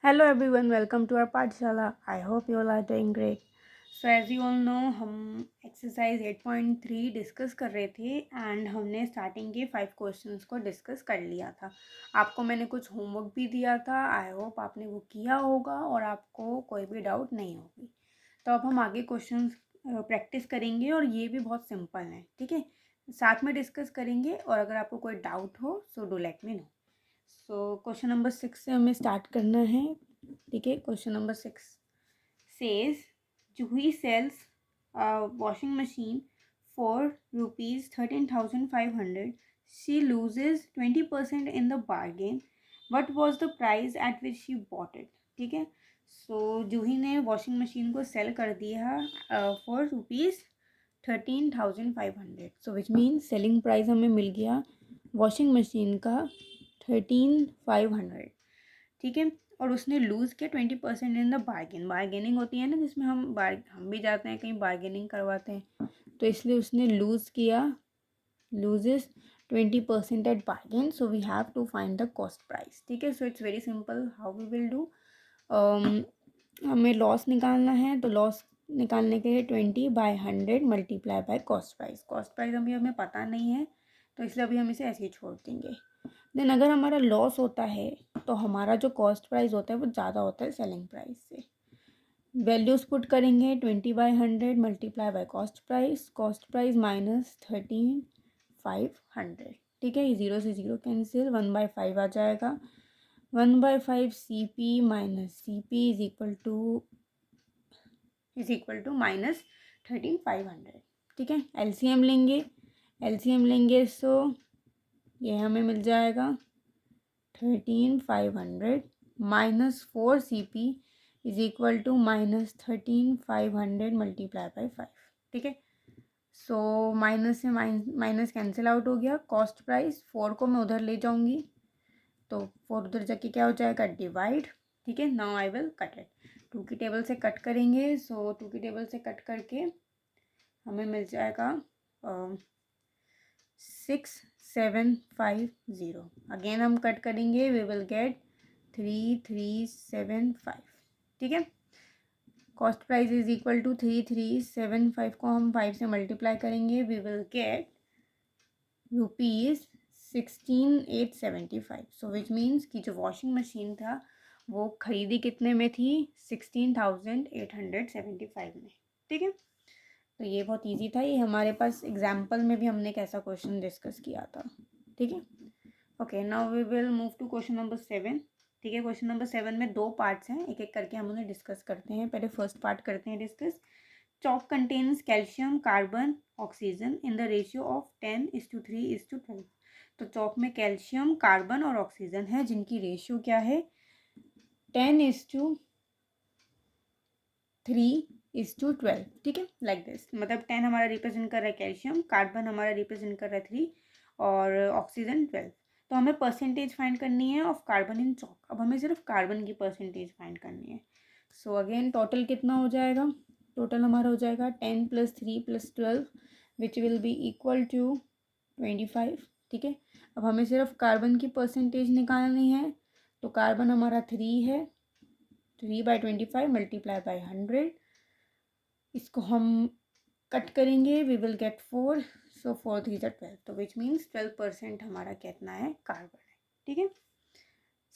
Hello everyone, welcome to our पाठशाला. I hope you all are doing great. So as you all know, हम exercise 8.3 discuss कर रहे थे and हमने starting के 5 क्वेश्चंस को डिस्कस कर लिया था. आपको मैंने कुछ होमवर्क भी दिया था. आई होप आपने वो किया होगा और आपको कोई भी डाउट नहीं होगी. तो अब हम आगे क्वेश्चंस प्रैक्टिस करेंगे और ये भी बहुत सिंपल हैं. ठीक है, साथ में डिस्कस करेंगे और अगर आपको कोई डाउट हो so do let me know. So question number 6 से हमें स्टार्ट करना है. ठीक है, question number 6 says Juhi sells washing machine for ₹13,500. She loses 20% in the bargain. What was the price at which she bought it. ठीक है, सो जूही ने वॉशिंग मशीन को सेल कर दिया for ₹13,500. So which mean selling price हमें मिल गया वॉशिंग मशीन का 13,500. ठीक है, और उसने लूज़ किया 20% इन द बार्गेन. बार्गेनिंग होती है ना, जिसमें हम भी जाते हैं कहीं बार्गेनिंग करवाते हैं, तो इसलिए उसने लूज़ किया, loses 20% at bargain. So we have to find the cost price. ठीक है, सो it's very simple how we will do. हमें लॉस निकालना है, तो लॉस निकालने के लिए 20/100 multiply by cost price. Cost price अभी हमें पता नहीं है, तो इसलिए अभी हम इसे ऐसे ही छोड़ देंगे. देन अगर हमारा लॉस होता है तो हमारा जो कॉस्ट प्राइस होता है वो ज़्यादा होता है सेलिंग प्राइस से. वैल्यूज पुट करेंगे 20/100 multiply by cost price minus 13,500. ठीक है, ये 0 से 0 कैंसिल, 1/5 आ जाएगा. 1/5 CP minus CP is equal to minus 13,500. ठीक है, LCM लेंगे सो ये हमें मिल जाएगा 13,500 minus 4CP is equal to minus 13,500 multiply by 5. ठीक है, सो माइनस से माइनस कैंसिल आउट हो गया. कॉस्ट प्राइस 4 को मैं उधर ले जाऊंगी, तो 4 उधर जाके क्या हो जाएगा, डिवाइड. ठीक है, now I will cut it. 2 की टेबल से कट करेंगे, सो 2 की टेबल से कट करके हमें मिल जाएगा 6,750. अगेन हम कट करेंगे, वी विल गेट 3,375. ठीक है, cost price is equal to 3,375 को हम 5 से मल्टीप्लाई करेंगे, we will get ₹16,875. So which means कि जो वॉशिंग मशीन था वो खरीदी कितने में थी, 16,875 में. ठीक है, तो ये बहुत इजी था. ये हमारे पास एग्जाम्पल में भी हमने एक ऐसा क्वेश्चन डिस्कस किया था. ठीक है, okay, now we will move to question number 7. ठीक है, क्वेश्चन नंबर 7 में 2 पार्ट्स हैं, एक एक करके हम उन्हें डिस्कस करते हैं. पहले फर्स्ट पार्ट करते हैं discuss. Chalk contains calcium, carbon, oxygen in the ratio of 10:3:12. तो चॉक में कैल्शियम, कार्बन और ऑक्सीजन है जिनकी रेशियो क्या है, 10:3:12. ठीक है, लाइक दिस. मतलब 10 हमारा रिप्रेजेंट कर रहा है कैल्शियम, कार्बन हमारा रिप्रेजेंट कर रहा है 3 और ऑक्सीजन 12. तो हमें परसेंटेज फाइंड करनी है ऑफ कार्बन इन चॉक. अब हमें सिर्फ कार्बन की परसेंटेज फाइंड करनी है. सो अगेन टोटल कितना हो जाएगा, टोटल हमारा हो जाएगा 10 + 3 + 12 which will be equal to 25. ठीक है, अब हमें सिर्फ कार्बन की परसेंटेज निकालनी है, तो कार्बन हमारा 3 है, 3/25 मल्टीप्लाई बाई 100. इसको हम कट करेंगे, वी विल गेट 4. सो 4 3 12, तो विच मीन्स 12% हमारा कितना है, कार्बन है. ठीक है,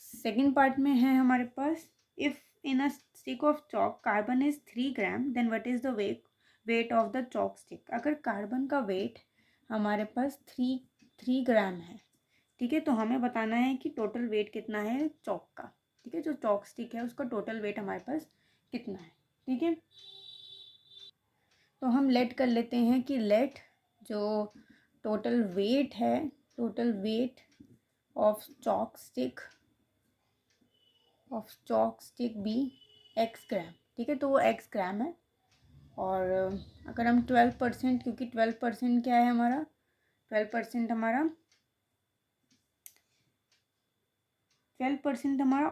सेकेंड पार्ट में है हमारे पास, if in a stick of chalk carbon is 3 gram then what is the weight of the chalk stick. अगर कार्बन का वेट हमारे पास 3 ग्राम है, ठीक है, तो हमें बताना है कि टोटल वेट कितना है चॉक का. ठीक है, जो चॉक स्टिक है उसका टोटल वेट हमारे पास कितना है. ठीक है, तो हम लेट कर लेते हैं कि लेट जो टोटल वेट है, total weight of chalk stick be x gram. ठीक है, तो वो x ग्राम है. और अगर हम 12%, क्योंकि 12% क्या है हमारा, 12% हमारा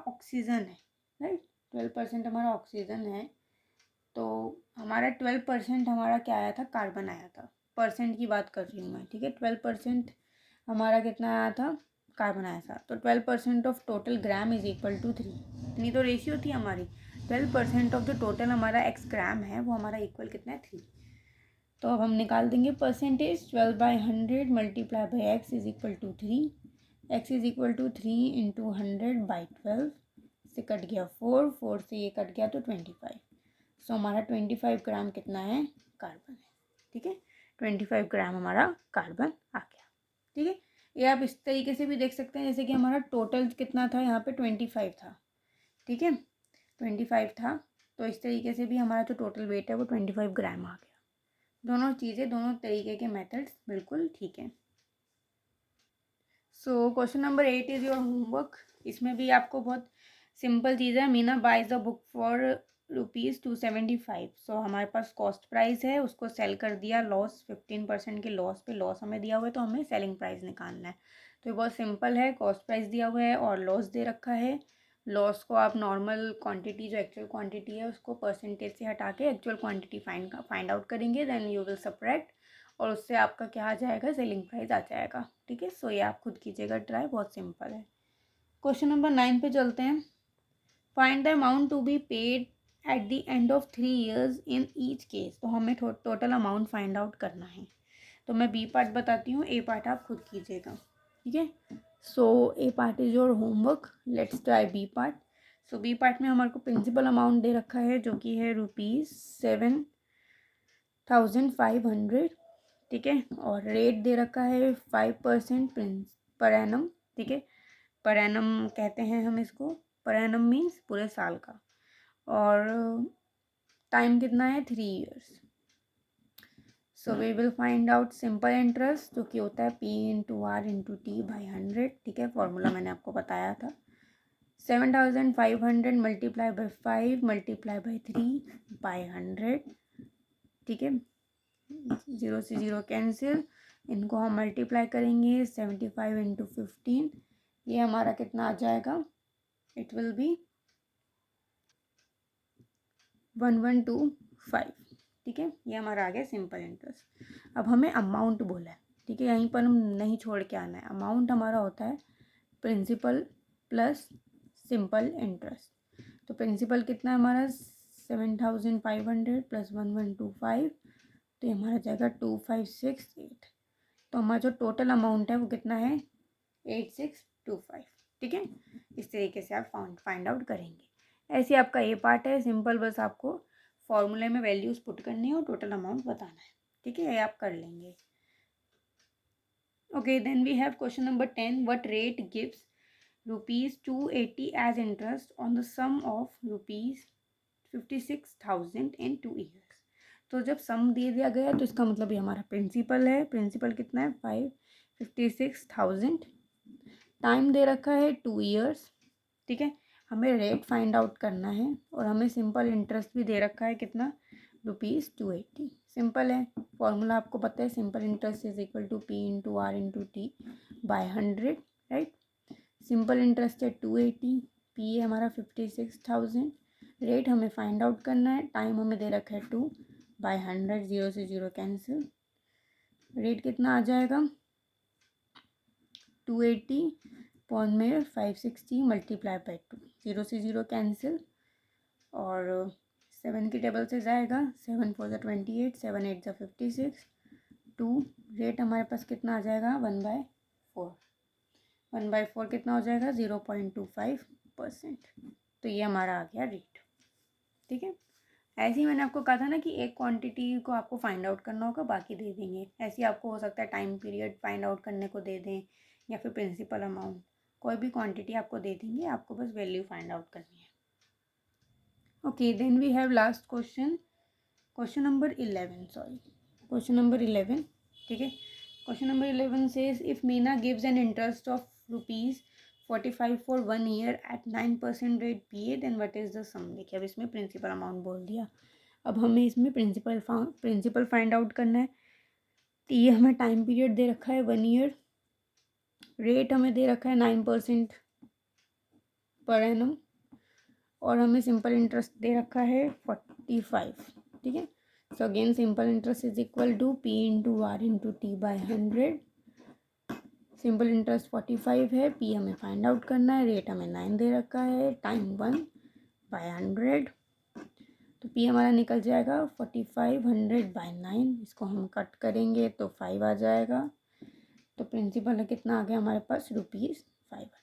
ऑक्सीजन है, राइट. 12% हमारा ऑक्सीजन है, तो हमारा 12% हमारा क्या आया था, कार्बन आया था. परसेंट की बात कर रही हूँ मैं. ठीक है, 12% हमारा कितना आया था, कार्बन आया था। तो 12% of total gram is equal to 3। इतनी तो रेशियो थी हमारी। 12% ऑफ जो टोटल हमारा एक्स ग्राम है वो हमारा इक्वल कितना है, 3। तो अब हम निकाल देंगे percentage. 12/100 multiply by x is equal to 3। X is equal to 3 into 100/12 से कट गया 4, 4 से ये कट गया तो 25। सो हमारा 25 ग्राम कितना है, कार्बन है। ठीक है, 25 ग्राम हमारा कार्बन आ गया। ठीक है, ये आप इस तरीके से भी देख सकते हैं, जैसे कि हमारा टोटल कितना था, यहाँ पे 25 था। ठीक है, 25 था, तो इस तरीके से भी हमारा जो टोटल वेट है वो 25 ग्राम आ गया। दोनों चीज़ें, दोनों तरीके के मेथड्स बिल्कुल ठीक है। So question number 8 is your homework. इसमें भी आपको बहुत सिंपल चीज़ है। Meena buys the book for ₹275। So हमारे पास कॉस्ट प्राइस है, उसको सेल कर दिया, लॉस 15% के लॉस पे, लॉस हमें दिया हुआ है तो हमें सेलिंग प्राइस निकालना है। तो ये बहुत सिंपल है। कॉस्ट प्राइस दिया हुआ है और लॉस दे रखा है। लॉस को आप नॉर्मल क्वांटिटी, जो एक्चुअल क्वांटिटी है उसको परसेंटेज से हटा के एक्चुअल क्वांटिटी फाइंड आउट करेंगे। देन यू विल सब्ट्रैक्ट और उससे आपका क्या आ जाएगा, सेलिंग प्राइस आ जाएगा। ठीक है, सो ये आप खुद कीजिएगा ट्राई, बहुत सिंपल है। क्वेश्चन नंबर 9 पे चलते हैं। Find the amount to be paid at the end of 3 years in each case. तो हमें टोटल अमाउंट फाइंड आउट करना है। तो मैं बी पार्ट बताती हूँ, ए पार्ट आप खुद कीजिएगा। ठीक है, so A part is your homework. Let's try B part. So B part में हमारे को प्रिंसिपल अमाउंट दे रखा है जो कि है ₹7,500। ठीक है, और रेट दे रखा है 5% पर एनम। ठीक है, पर एनम कहते हैं हम इसको, पर एनम मीन्स पूरे साल का। और टाइम कितना है, 3 years। So we will find out simple interest जो कि होता है P/R/T/100। ठीक है, फॉर्मूला मैंने आपको बताया था। 7,500 मल्टीप्लाई बाई 5 मल्टीप्लाई बाई 3/100। ठीक है, 0 से 0 कैंसिल, इनको हम मल्टीप्लाई करेंगे 75 इंटू 15। ये हमारा कितना आ जाएगा, इट विल बी 1125। ठीक है, ये हमारा आ गया सिंपल इंटरेस्ट। अब हमें अमाउंट बोला है। ठीक है, यहीं पर हम नहीं छोड़ के आना है। अमाउंट हमारा होता है प्रिंसिपल प्लस सिंपल इंटरेस्ट। तो प्रिंसिपल कितना है हमारा, 7,500 प्लस 1125, तो ये हमारा जाएगा 2568। तो हमारा जो टोटल अमाउंट है वो कितना है, 8625। ठीक है, इस तरीके से आप फाइंड आउट करेंगे। ऐसे आपका ये पार्ट है सिंपल, बस आपको फॉर्मूले में वैल्यूज पुट करनी है और टोटल अमाउंट बताना है। ठीक है, ये आप कर लेंगे। Okay, then we have question number 10। What rate gives ₹280 as interest on the sum of ₹56,000 in 2 years। तो जब सम दे दिया गया तो इसका मतलब ये हमारा प्रिंसिपल है। प्रिंसिपल कितना है, 56,000। टाइम दे रखा है 2 years। ठीक है, हमें रेट फाइंड आउट करना है और हमें सिंपल इंटरेस्ट भी दे रखा है कितना, ₹280। सिंपल है, फॉर्मूला आपको पता है, simple interest is equal to P/R/T/100। Right, simple interest है 280, पी है हमारा 56,000, रेट हमें फाइंड आउट करना है, टाइम हमें दे रखा है 2/100, 0 से 0 कैंसिल, रेट कितना आ जाएगा 280 पॉन में 560 मल्टीप्लाई बाई 2, 0 से 0 कैंसिल और 7 की टेबल से जाएगा, 7 4 ज़ा 28, 7 8 ज़ा 56, 2, रेट हमारे पास कितना आ जाएगा 1/4। 1/4 कितना हो जाएगा 0.25%। तो ये हमारा आ गया रेट। ठीक है, ऐसे ही मैंने आपको कहा था ना कि एक क्वांटिटी को आपको फाइंड आउट करना होगा, बाकी दे देंगे। ऐसे ही आपको हो सकता है टाइम पीरियड फाइंड आउट करने को दे दें या फिर प्रिंसिपल अमाउंट, कोई भी क्वांटिटी आपको दे देंगे, आपको बस वैल्यू फाइंड आउट करनी है। Okay, then we have last question, question number 11, sorry question number 11। ठीक है, question number 11 says if Meena gives an interest of ₹45 for 1 year at 9% rate PA then what is the sum. देखिए, अब इसमें principal amount बोल दिया, अब हमें इसमें प्रिंसिपल फाइंड आउट करना है। तो ये हमें टाइम पीरियड दे रखा है 1 year, रेट हमें दे रखा है 9% पर एनम और हमें सिंपल इंटरेस्ट दे रखा है 45। ठीक है, so again simple interest is equal to P/R/T/100। Simple interest 45 है, पी हमें फाइंड आउट करना है, रेट हमें 9 दे रखा है, टाइम 1/100। तो पी हमारा निकल जाएगा 4500/9। इसको हम कट करेंगे तो 5 आ जाएगा। तो प्रिंसिपल कितना आ गया हमारे पास, ₹500।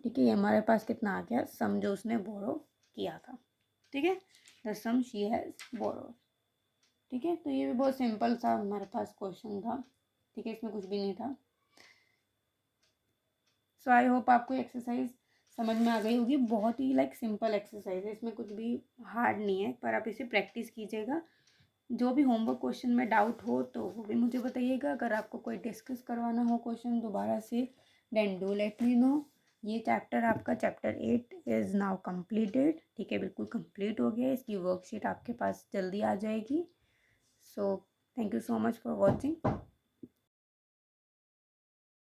ठीक है, ये हमारे पास कितना आ गया, सम जो उसने बोरो किया था। ठीक है, द सम शी हैज़ बोरो। ठीक है, तो ये भी बहुत सिंपल सा हमारे पास क्वेश्चन था। ठीक है, इसमें कुछ भी नहीं था। सो आई होप आपको एक्सरसाइज समझ में आ गई होगी। बहुत ही सिंपल एक्सरसाइज है, इसमें कुछ भी हार्ड नहीं है, पर आप इसे प्रैक्टिस कीजिएगा। जो भी होमवर्क क्वेश्चन में डाउट हो तो वो भी मुझे बताइएगा। अगर आपको कोई डिस्कस करवाना हो क्वेश्चन दोबारा से, then do let me know. ये चैप्टर आपका चैप्टर 8 इज़ नाउ कंप्लीटेड। ठीक है, बिल्कुल कंप्लीट हो गया। इसकी वर्कशीट आपके पास जल्दी आ जाएगी। So thank you so much for watching.